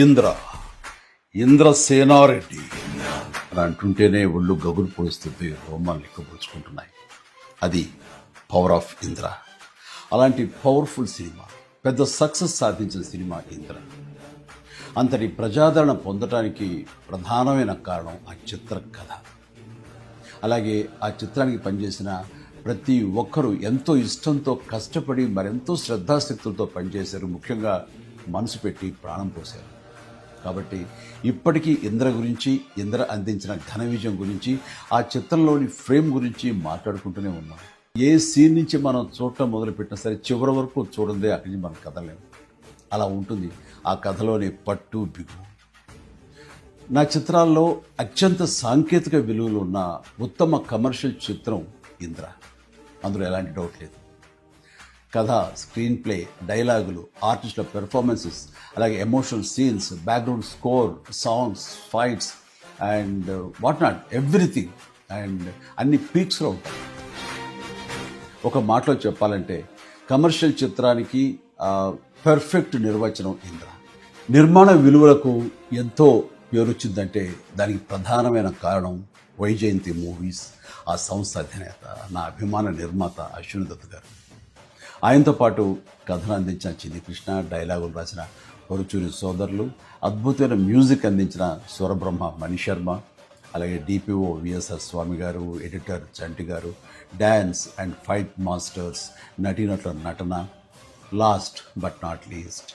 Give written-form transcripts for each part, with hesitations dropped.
ఇంద్ర ఇంద్రసేనారెడ్డి అని అంటుంటేనే ఒళ్ళు గగులు పొడుస్తుంది, రోమాలు లెక్కపుచ్చుకుంటున్నాయి. అది పవర్ ఆఫ్ ఇంద్ర. అలాంటి పవర్ఫుల్ సినిమా, పెద్ద సక్సెస్ సాధించిన సినిమా ఇంద్ర. అంతటి ప్రజాదరణ పొందటానికి ప్రధానమైన కారణం ఆ చిత్ర కథ. అలాగే ఆ చిత్రానికి పనిచేసిన ప్రతి ఒక్కరూ ఎంతో ఇష్టంతో కష్టపడి మరెంతో శ్రద్ధాశక్తులతో పనిచేశారు. ముఖ్యంగా మనసు పెట్టి ప్రాణం పోశారు. కాబట్టి ఇప్పటికీ ఇంద్ర గురించి, ఇంద్ర అందించిన ఘన విజయం గురించి, ఆ చిత్రంలోని ఫ్రేమ్ గురించి మాట్లాడుకుంటూనే ఉన్నాం. ఏ సీన్ నుంచి మనం చూడటం మొదలుపెట్టినా సరే చివరి వరకు చూడందే అక్కడి నుంచి మనం కదలేము. అలా ఉంటుంది ఆ కథలోని పట్టు బిగు. నా చిత్రాల్లో అత్యంత సాంకేతిక విలువలు ఉన్న ఉత్తమ కమర్షియల్ చిత్రం ఇంద్ర. అందులో ఎలాంటి డౌట్ లేదు. కథ, స్క్రీన్ ప్లే, డైలాగులు, ఆర్టిస్టుల పెర్ఫార్మెన్సెస్, అలాగే emotional scenes, background score, songs, fights and what not, everything. And అన్ని పీక్స్లో ఉంటాయి. ఒక మాటలో చెప్పాలంటే కమర్షియల్ చిత్రానికి పర్ఫెక్ట్ నిర్వచనం ఇంద్ర. నిర్మాణ విలువలకు ఎంతో పేరొచ్చిందంటే దానికి ప్రధానమైన కారణం వైజయంతి మూవీస్, ఆ సంస్థ అధినేత, నా అభిమాన నిర్మాత అశ్విని దత్ గారు. ఆయనతో పాటు కథను అందించిన చిన్ని కృష్ణ, డైలాగులు రాసిన పరుచూరి సోదరులు, అద్భుతమైన మ్యూజిక్ అందించిన స్వరబ్రహ్మ మణిశర్మ, అలాగే డిపిఓ విఎస్ఆర్ స్వామి గారు, ఎడిటర్ చంటి గారు, డ్యాన్స్ అండ్ ఫైట్ మాస్టర్స్, నటీనటుల నటన, లాస్ట్ బట్ నాట్ లీస్ట్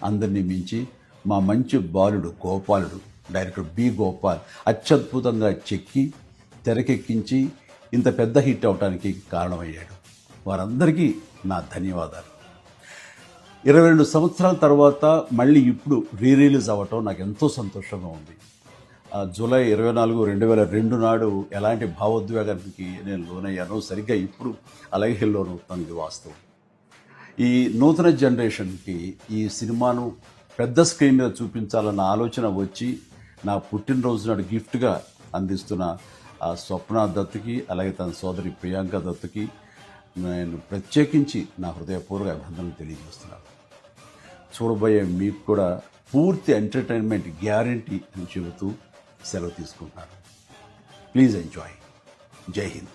అందరినీ మించి మా మంచి బాలుడు గోపాలుడు, డైరెక్టర్ బి గోపాల్ అత్యద్భుతంగా చెక్కి తెరకెక్కించి ఇంత పెద్ద హిట్ అవడానికి కారణమయ్యాడు. వారందరికీ నా ధన్యవాదాలు. 22 సంవత్సరాల తర్వాత మళ్ళీ ఇప్పుడు రిలీజ్ అవ్వటం నాకు ఎంతో సంతోషంగా ఉంది. జూలై 24, 2002 నాడు ఎలాంటి భావోద్వేగానికి నేను లోనయ్యానో సరిగ్గా ఇప్పుడు అలాగే లోనవుతాను వాస్తవం. ఈ నూతన జనరేషన్కి ఈ సినిమాను పెద్ద స్క్రీన్ మీద చూపించాలన్న ఆలోచన వచ్చి నా పుట్టినరోజు నాడు గిఫ్ట్గా అందిస్తున్న ఆ స్వప్న దత్తుకి, అలాగే తన సోదరి ప్రియాంక దత్తుకి నేను ప్రత్యేకించి నా హృదయపూర్వక అభినందనలు తెలియజేస్తున్నాను. చూడబోయే మీకు కూడా పూర్తి ఎంటర్టైన్మెంట్ గ్యారంటీ అని చెబుతూ సెలవు తీసుకుంటున్నాను. Please enjoy. జై హింద్.